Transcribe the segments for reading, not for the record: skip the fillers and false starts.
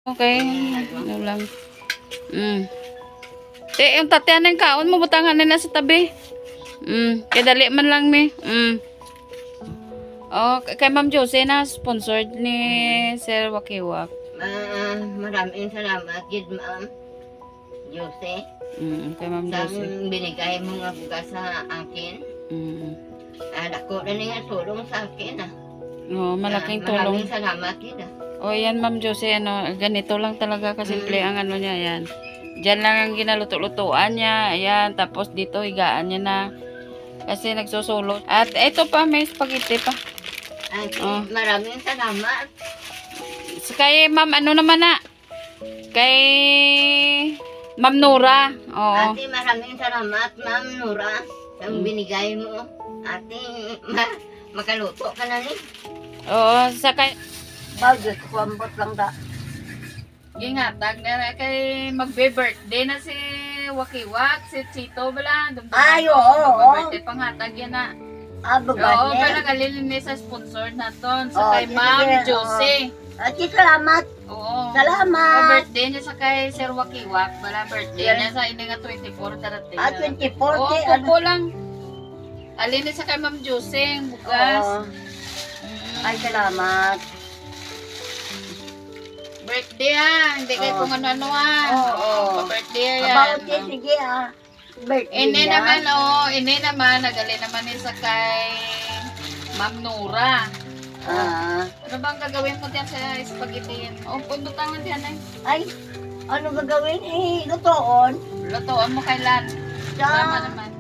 Okay, ano lang. Yung tatyan ng kaon mo, butangan na sa tabi. Kaya dali man lang mi. Oh, kay Ma'am Josie na, sponsored ni Sir Wakiwak. Maraming salamat, Gid Ma'am Josie. Kay Ma'am Josie. Sa binigay mo nga bugas sa akin. Dako na nga tulong sa akin. Oh, malaking tulong. Maraming salamat, Gid. O yan Ma'am Josie, ganito lang talaga kasimple ang ano niya, yan. Diyan lang ang ginaluto-lutuan niya, ayan, tapos dito higaan niya na. Kasi nagsusulo. At ito pa, may spaghetti pa. Maraming salamat. Kay Ma'am, ano naman na? Kay Ma'am Nora. Oo. Ate, maraming salamat, Ma'am Nora, sa binigay mo. Ate, makaluto ka na rin. Oo, sa kay... Diyos ko, ambot lang da. Gingatag na kay magbe-birthday na si Wakiwak, si Chito bala. Ay, oo. Birthday panghatag yan na. Bagat Oo, niya. bala galilin ni sa sponsor naton. Sa Oo, kay Ma'am sige, Josie. Ate, salamat. Oo. Salamat. Birthday niya sa kay Sir Wakiwak. Bala birthday niya sa ini nga 24 darating. 24, Oo, te, kuko lang. Alin ni sa kay Ma'am Josie, bukas. Oo. Ay, salamat. Birthday hindi kay kung ano-ano Oo. Birthday yan. About it, sige Birthday Ini niya. naman, ini naman, nagali naman ni sa kay Ma'am Nora. Ano bang gagawin mo diyan sa spaghetti yan? Pundutangan diyan eh. Ay, ano gagawin? Lutoon. Lutoan mo kailan? Tama naman.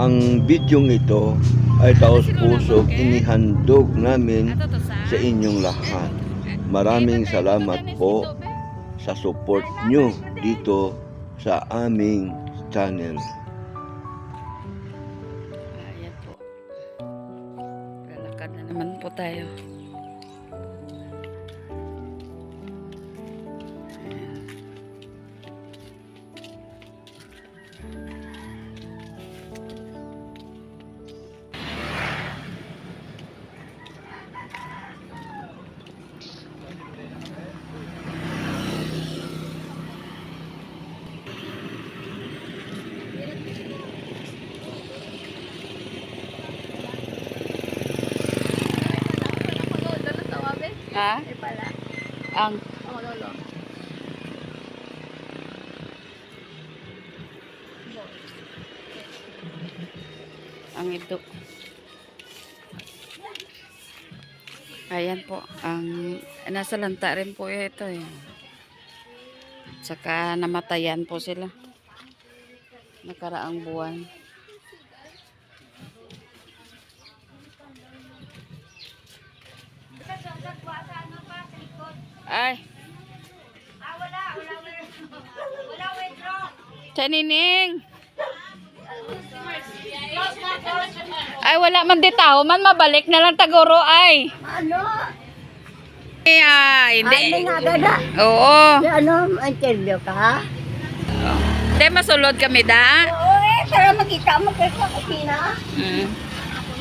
Ang bidyong ito ay taos-pusong inihandog namin sa inyong lahat. Maraming salamat po sa support nyo dito sa aming channel. Ayan po. Lalakad na naman po tayo. Ha? Ang ito. Ayan po. Ang nasa lanta rin po ito eh. Saka namatayan po sila. Nakaraang buwan. Ay. Chanining. Ay, wala man di tao man, mabalik na lang taguro ay. Ano? Ay, hindi. Ay, nga gada. Oo. Ano, interview ka? Hindi, masulod kami da. Oo, para makita mo kayo sa kusina.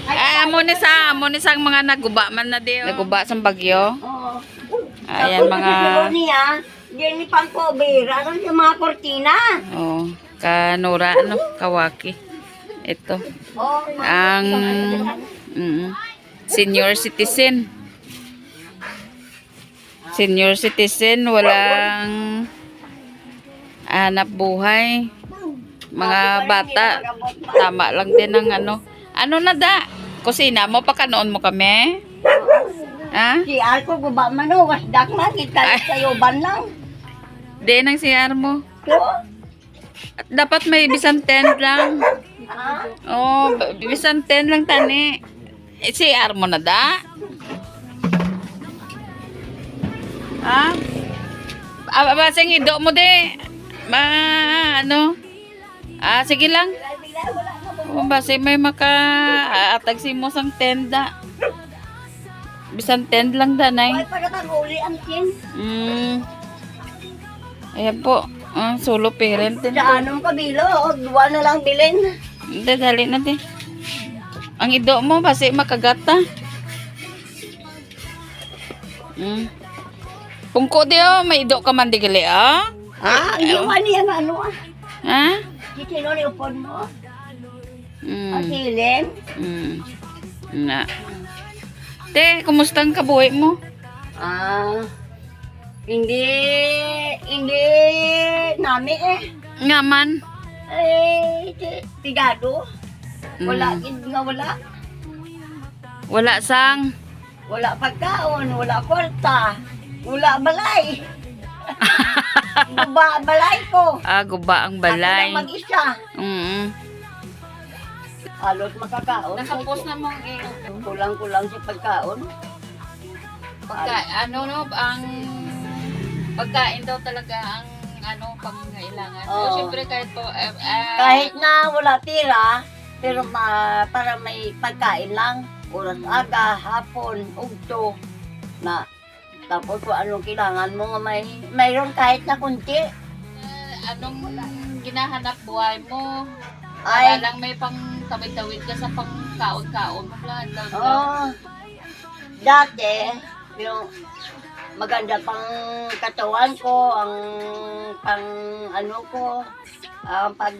Ay, amo ni sa mga naguba man na di. Naguba sa bagyo. Oo. Ayan mga... niya, diyan ni Pangkobera, ano yung mga kortina. Oh, kanura, ano, kawaki. Ito. Oh, Ang senior citizen. Senior citizen, walang hanap buhay. Mga bata, tama lang din ang ano. Ano na da? Kusina mo, pakanoon mo kami? Ha? si Arko guba man o, wasdak man, kita sa'yo ban lang. Di nang CR mo. So, Dapat may bisan 10 lang. Oh, bisan 10 lang tani. CR mo na da? Ha? Basing ido mo de. Ano? Sige lang. Kung base may atagsi mo sang tenda. Bisan 10 lang danay. ay pagkataguli ang kin. Ayan po. Solo parent din po. Sa anong kabilo, o, duwa na lang bilin. Hindi, dali na di. Ang ido mo, basi makagata. Pungko di oh, may ido ka man di gali ah. Yung ano yan, ano ah. Ha? Sino ni upon mo? Ang Mm. hilim? Na. Te, kumusta ang kabuhi mo? Hindi nami eh. Nga man. Tigado. Wala, nga wala. Wala sang. Wala pagkaon, wala kwarta, wala balay. Balay ko. Guba ang balay. Ako lang mag-isa. Halos makakaon. Nakapos na mong Kulang-kulang sa pagkaon. ano no, ang pagkain daw talaga ang ano, pangangailangan. Oo. So, syempre kahit po, Kahit na wala tira, pero para may pagkain lang. Oras aga, hapon, ugto. Na, tapos kung anong kailangan mo, mayroon kahit na kunti. anong ginahanap buhay mo? Ay. Para lang may pang tawid-tawid ka sa pang kaon-kaon mo lang. Dati, yung maganda pang katawan ko, ang pang ano ko, ang pag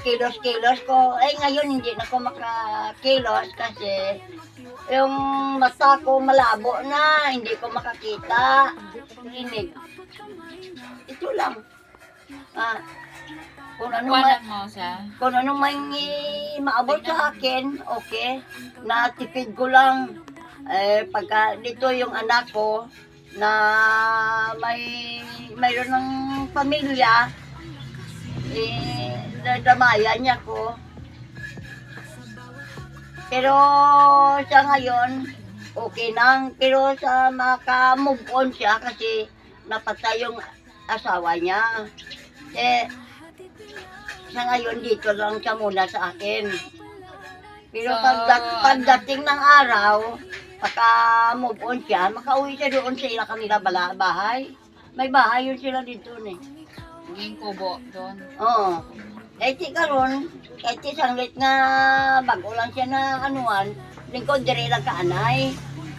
kilos-kilos ko. Eh ngayon hindi na ako makakilos kasi yung mata ko malabo na, hindi ko makakita. Hinig. Ito lang. Kung ano may maabot sa akin, okay. Natipid ko lang. Pagka dito yung anak ko na mayroon ng pamilya, dadamayan niya ko. Pero sa ngayon, okay nang. Pero sa maka-move on siya kasi napatay yung asawa niya. Sa ngayon dito lang siya muna sa akin. Pero pagdating ng araw, maka-move on siya, makauwi siya doon sa ila kanila bahay. May bahay yun sila dito eh. Yung kubo doon. Oo. Kahit karon, kahit sanglit nga bago lang siya na anuan, lingkod dire lang kaanay.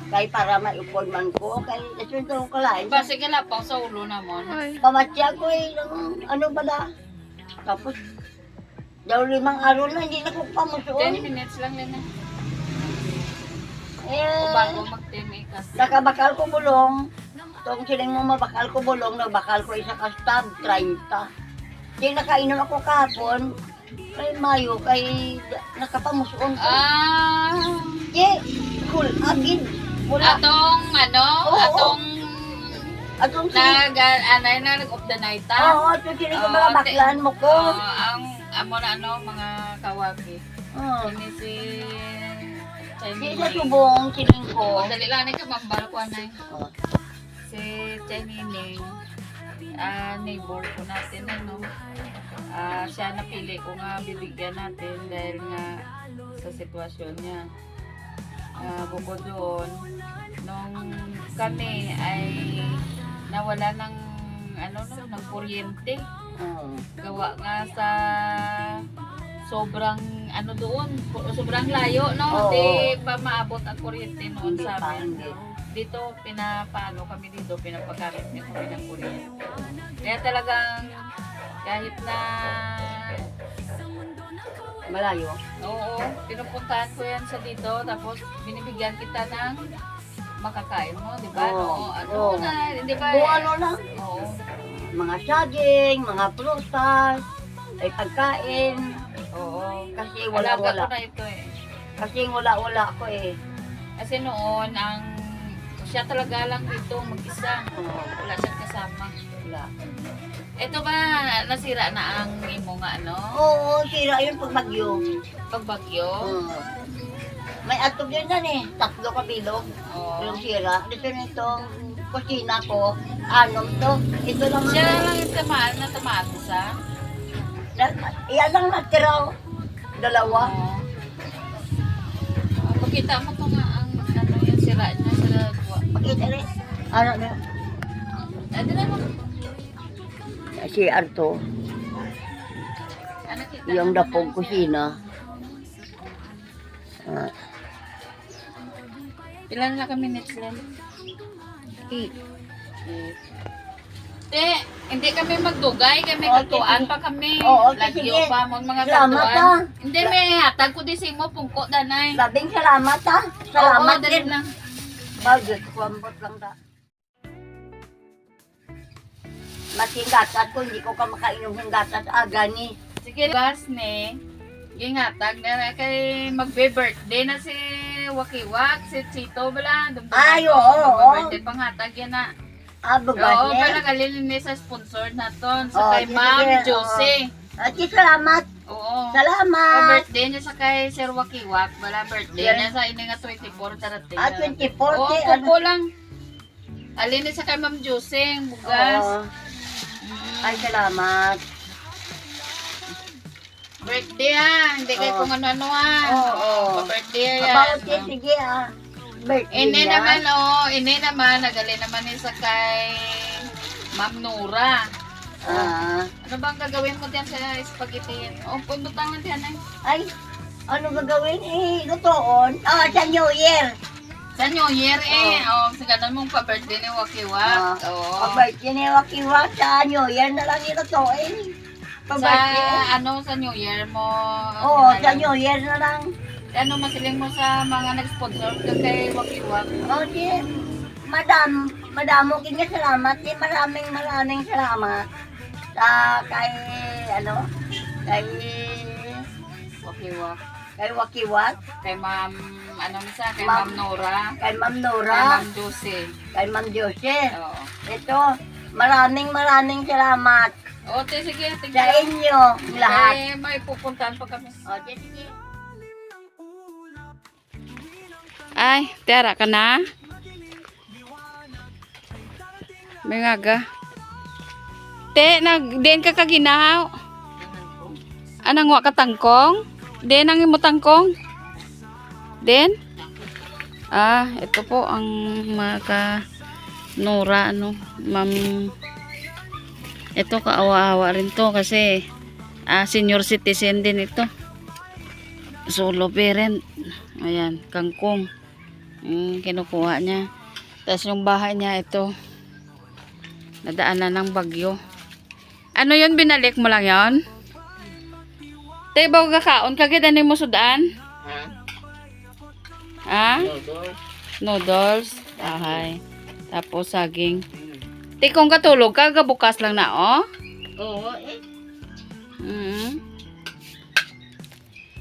Kay para maupod man ko, kay nasunto ko lain. Basi ka lang pang sa ulo naman. Pamatya ko ano bala. Tapos, daw 5 araw na, hindi na ko 10 pamusuon. minutes lang din Eh, bago mag-10 kasi. nakabakal ko bulong. Tong siling mo mabakal ko bulong, nabakal ko isa ka stab, 30. Di nakainom ako kahapon, kay Mayo, kay nakapamusuon ko. Di, cool, agid. Wala. Atong ano? Oo. Atong nag-off the night Oo, ito siling ko mga baklan mo ko. ang amo na mga kawagi. Ini si Di sa subong siling ko. Dali lang ka mambal ko anay. Si Chanining, neighbor ko natin siya napili ko nga bibigyan natin dahil nga sa sitwasyon niya. Bukod doon, nung kami ay nawala ng ng kuryente. Gawa nga sa sobrang doon, sobrang layo di pa maabot ang kuryente noon sa amin. Dito pinapaano kami dito, pinapagamit kami ng kuryente. Kaya talagang kahit na malayo. Oo, pinupuntahan ko yan sa dito, tapos binibigyan kita ng makakain mo, di ba? Oo. Di ba? Kung ano lang. Oo. Mga saging, mga prutas, ay pagkain. Oo. Kasi Alaga wala-wala. ko na ito eh. Kasi wala-wala ko eh. Kasi noon, siya talaga lang dito mag-isa. Wala siyang kasama. Wala. Ito ba, nasira na ang imo nga Oo, sira yun pag bagyo. Pag bagyo? May atog yun yan eh. 3 kabilog. Oo. Yung sira. Dito nitong kusina ko. Anom to. Ito lang. Siya lang yung tamaan ko sa? Iyan lang natiraw. 2. Pakita mo to nga ang yung sira niya sa dua. Pakita rin. Ano na? Ito na mo. Si Arto. Ano yung dapong kusina. Ah, Ilan na kami minutes lang? 8. Te, hindi kami magdugay, kami Okay, katuan sige. pa kami. Oo, okay, Lagyo sige. pa mo mga Salamat, katuan. Hindi, may hatag ko di mo pungko danay. Labing salamat ha. Salamat Oo, dali din. lang. Bagay, kuwambot lang ta. Mating gatas ko, hindi ko ka makainom ng gatas aga ni. Sige, gas ni. Gingatag na kay magbe-birthday na si Wakiwak, si Chito bala. Ay, oo, oo. Magbe-birthday pang hatag yan na. Abo Oo, ba bala niya? galilin ni sa sponsor na ton. Sa Oo, kay sige, Ma'am sige, Josie. Ati, salamat. Oo. Salamat. birthday niya sa kay Sir Wakiwak. Bala birthday Yes. niya sa ini nga 24 darating. Ah, 24. Oo, ano? kuko lang. Alin ni sa kay Ma'am Josie, bugas. Oo. Ay, salamat. Birthday ah, hindi kay Oo. kung ano-ano ah. Oo. Birthday About yan. it, sige ah. Birthday Ini niya. naman ini naman nagali naman ni sa kay Ma'am Nora. Ah, Ano bang gagawin mo diyan sa spaghetti? O pumuntangan diyan ay. ay, ano gagawin? Lutoon. Ah, sa New Year. Sa New Year sa ganun mong pa-birthday ni Wakiwak. Oo. Pag-birthday ni Wakiwak sa New Year na lang nilutoin. Sa Pag-birthday. sa New Year mo. Oo, ano sa lang. New Year na lang. Ano masiling mo sa mga nag-sponsor kay Wakiwak? O, di, madamo king salamat. Di, maraming salamat. Sa kay, Wakiwak. kay Wakiwak, Kay Ma'am, ano sa kay Ma'am- Ma'am Nora. kay Ma'am Kay Nora, Ma'am Josie. kay Ma'am Jose. Oo. Ito, maraming salamat O, sige, sa tingnan. inyo lahat. Eh, may pupuntahan pa kami. O, sige. Ay, tiara ka na? May ngaga. Te, din ka kaginahaw. Anang wa ka tangkong? Den ang imo tangkong? Den? Ah, ito po ang mga Nora, ma'am. Ito kaawa-awa rin to kasi senior citizen din ito. Solo parent. Ayan, kangkong. Kinukuha niya. Tapos yung bahay niya ito. Nadaanan ng bagyo. Ano yun? Binalik mo lang yon? Tay, bago kakaon, kagad ano mo sudan? Ha? Noodles. Ahay. Tapos saging. Tay, kung katulog ka, bukas lang na, oh. Oo, eh.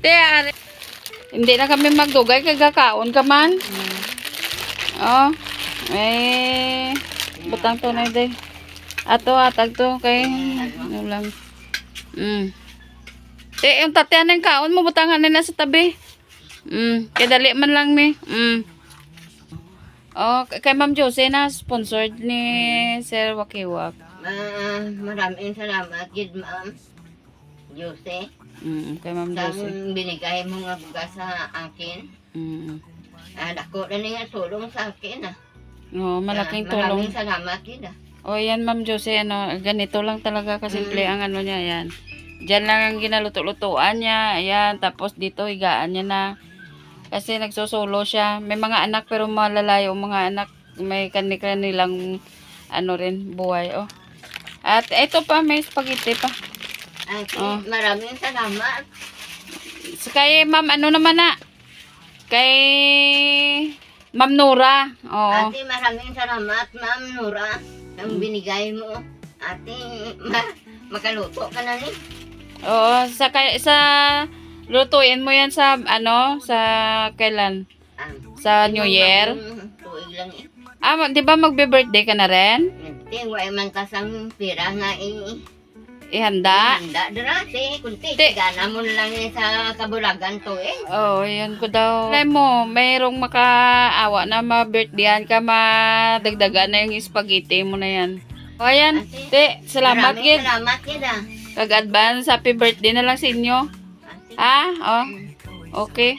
Tay, hindi na kami magdugay, kagakaon ka man. Oh. Butang to na day. Ato, atag to kay ano lang. Yung tatyan ng kaon mo, butangan na sa tabi. Kaya dali man lang mi. Oh, kay Ma'am Josie na sponsored ni Sir Wakiwak. Maraming salamat, gid ma'am. Jose, Kay Ma'am sa Josie. binigay mo nga bugas sa akin. Dako na nga tulong sa akin ah. Oh, malaking tulong. Maraming salamat gid ah. O yan Ma'am Josie, ganito lang talaga kasimple ang ano niya, yan. Diyan lang ang ginaluto-lutuan niya, ayan, tapos dito higaan niya na. Kasi nagsusolo siya. May mga anak pero malalayo mga anak. May kanilang rin, buhay, oh. At ito pa, may spaghetti pa. Ay, Oh. maraming salamat. Kay Ma'am, naman na? Kay Ma'am Nora. Oo. Ate, maraming salamat, Ma'am Nora. Ang binigay mo. Ate, makaluto ka na ni. Oo, sa lutuin mo yan sa sa kailan? Sa New Year? Tuig lang eh. Di ba magbe-birthday ka na rin? Ate, wala man kasang pira nga Ihanda? handa drase. Kunti, Te- gana mo lang sa kabulagan to eh. Oo, yan ko daw. Alam mo, mayroong makaawa na ma-birthdayan ka, madagdagan na yung spaghetti mo na yan. O, ayan. Te, salamat, Maraming Gid. salamat Gid ah. Kag-advance, happy birthday na lang sa inyo. Ate, Ha? Oh, okay.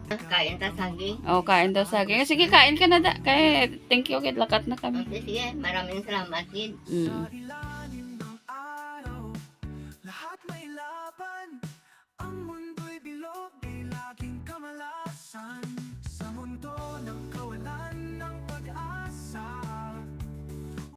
kain ta saging. O, kain daw saging. Sige, kain ka na da. Kaya, thank you, Gid. Lakat na kami. Ate, sige, maraming salamat Gid. Mm.